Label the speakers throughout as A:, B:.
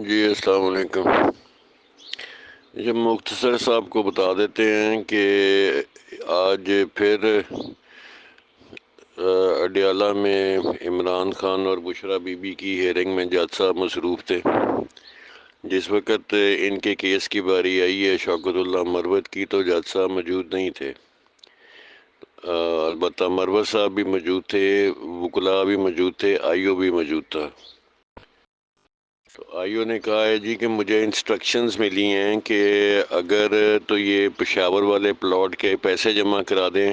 A: جی السلام علیکم۔ جب مختصر صاحب کو بتا دیتے ہیں کہ آج پھر اڈیالہ میں عمران خان اور بشرا بی بی کی ہیئرنگ میں جج صاحب مصروف تھے۔ جس وقت ان کے کیس کی باری آئی ہے شوکت اللہ مروت کی تو جج صاحب موجود نہیں تھے۔ البتہ مروت صاحب بھی موجود تھے، وکلاء بھی موجود تھے، آئی او بھی موجود تھا۔ تو آئی او نے کہا ہے جی کہ مجھے انسٹرکشنز ملی ہیں کہ اگر تو یہ پشاور والے پلاٹ کے پیسے جمع کرا دیں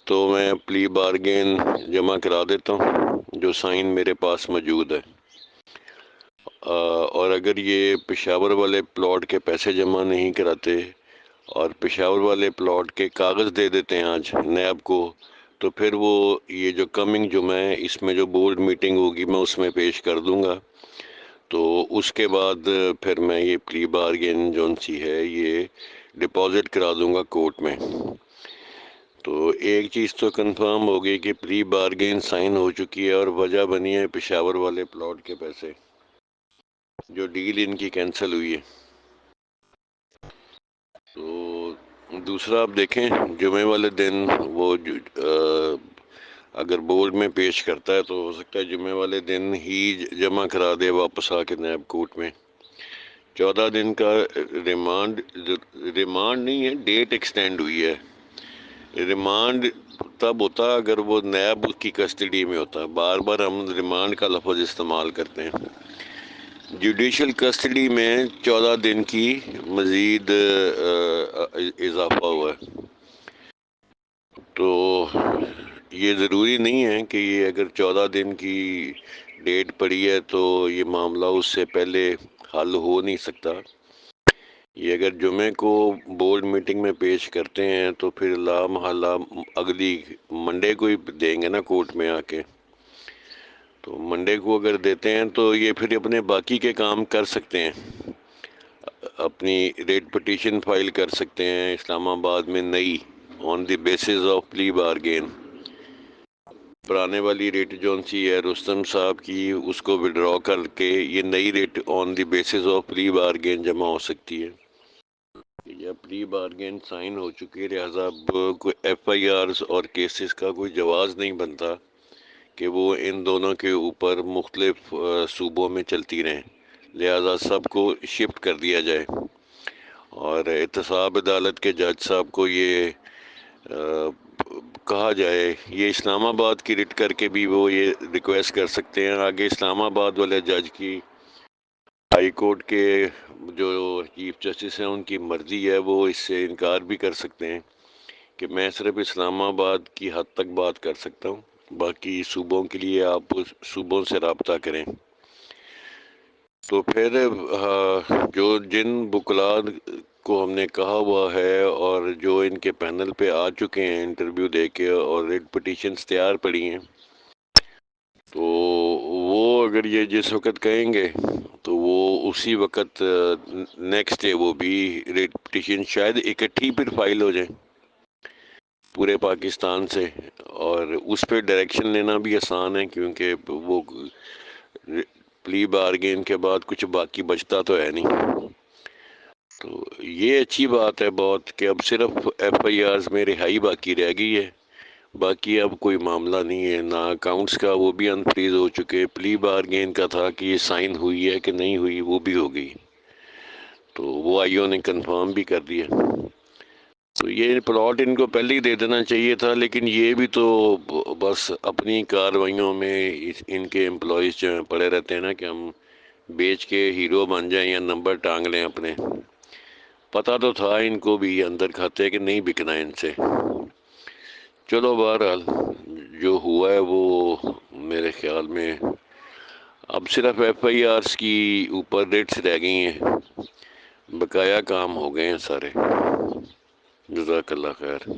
A: تو میں پلی بارگین جمع کرا دیتا ہوں جو سائن میرے پاس موجود ہے، اور اگر یہ پشاور والے پلاٹ کے پیسے جمع نہیں کراتے اور پشاور والے پلاٹ کے کاغذ دے دیتے ہیں آج نیب کو، تو پھر وہ یہ جو کمنگ جمعہ ہے اس میں جو بورڈ میٹنگ ہوگی میں اس میں پیش کر دوں گا، تو اس کے بعد پھر میں یہ پلی بارگین جون سی ہے یہ ڈپازٹ کرا دوں گا کورٹ میں۔ تو ایک چیز تو کنفرم ہو گئی کہ پری بارگین سائن ہو چکی ہے اور وجہ بنی ہے پشاور والے پلاٹ کے پیسے، جو ڈیل ان کی کینسل ہوئی ہے۔ تو دوسرا آپ دیکھیں جمعے والے دن وہ اگر بورڈ میں پیش کرتا ہے تو ہو سکتا ہے جمعے والے دن ہی جمع کرا دے واپس آ کے نیب کورٹ میں۔ 14 دن کا ریمانڈ نہیں ہے، ڈیٹ ایکسٹینڈ ہوئی ہے۔ ریمانڈ تب ہوتا اگر وہ نیب کی کسٹڈی میں ہوتا، بار بار ہم ریمانڈ کا لفظ استعمال کرتے ہیں۔ جوڈیشل کسٹڈی میں 14 دن کی مزید اضافہ ہوا ہے، تو یہ ضروری نہیں ہے کہ یہ اگر 14 دن کی ڈیٹ پڑی ہے تو یہ معاملہ اس سے پہلے حل ہو نہیں سکتا۔ یہ اگر جمعے کو بورڈ میٹنگ میں پیش کرتے ہیں تو پھر لا محالہ اگلی منڈے کو ہی دیں گے نا کورٹ میں آ کے، تو منڈے کو اگر دیتے ہیں تو یہ پھر اپنے باقی کے کام کر سکتے ہیں، اپنی ریٹ پٹیشن فائل کر سکتے ہیں اسلام آباد میں نئی آن the basis of plea bargain. پرانے والی ریٹ جون سی ہے رستم صاحب کی اس کو وڈرا کر کے یہ نئی rate on the basis of plea bargain جمع ہو سکتی ہے۔ یا پری بارگین سائن ہو چکی ہے، لہٰذا اب کوئی ایف آئی آرز اور کیسز کا کوئی جواز نہیں بنتا کہ وہ ان دونوں کے اوپر مختلف صوبوں میں چلتی رہیں، لہٰذا سب کو شفٹ کر دیا جائے اور احتساب عدالت کے جج صاحب کو یہ کہا جائے، یہ اسلام آباد کی ریٹ کر کے بھی وہ یہ ریکویسٹ کر سکتے ہیں، آگے اسلام آباد والے جج کی ہائی کورٹ کے جو چیف جسٹس ہیں ان کی مرضی ہے، وہ اس سے انکار بھی کر سکتے ہیں کہ میں صرف اسلام آباد کی حد تک بات کر سکتا ہوں، باقی صوبوں کے لیے آپ صوبوں سے رابطہ کریں۔ تو پھر جو جن وکلاء کو ہم نے کہا ہوا ہے اور جو ان کے پینل پہ آ چکے ہیں انٹرویو دے کے اور ریٹ پٹیشنز تیار پڑی ہیں، تو وہ اگر یہ جس وقت کہیں گے تو وہ اسی وقت نیکسٹ ڈے وہ بھی ریٹ پٹیشن شاید اکٹھی پھر فائل ہو جائیں پورے پاکستان سے، اور اس پہ ڈائریکشن لینا بھی آسان ہے کیونکہ وہ پلی بارگین کے بعد کچھ باقی بچتا تو ہے نہیں۔ تو یہ اچھی بات ہے بہت کہ اب صرف ایف آئی آرز میں رہائی باقی رہ گئی ہے، باقی اب کوئی معاملہ نہیں ہے، نہ اکاؤنٹس کا وہ بھی انفریز ہو چکے، پلی بارگین کا تھا کہ یہ سائن ہوئی ہے کہ نہیں ہوئی وہ بھی ہو گئی، تو وہ آئی او نے کنفرم بھی کر دیا۔ تو یہ پلاٹ ان کو پہلے ہی دے دینا چاہیے تھا، لیکن یہ بھی تو بس اپنی کارروائیوں میں ان کے امپلائیز جو ہیں پڑے رہتے ہیں نا کہ ہم بیچ کے ہیرو بن جائیں یا نمبر ٹانگ لیں اپنے، پتہ تو تھا ان کو بھی اندر کھاتے کہ نہیں بکنا ان سے۔ چلو بہرحال جو ہوا ہے وہ میرے خیال میں اب صرف ایف آئی آرز کی اوپر ریٹس رہ گئی ہیں، بقایا کام ہو گئے ہیں سارے۔ جزاک اللہ خیر۔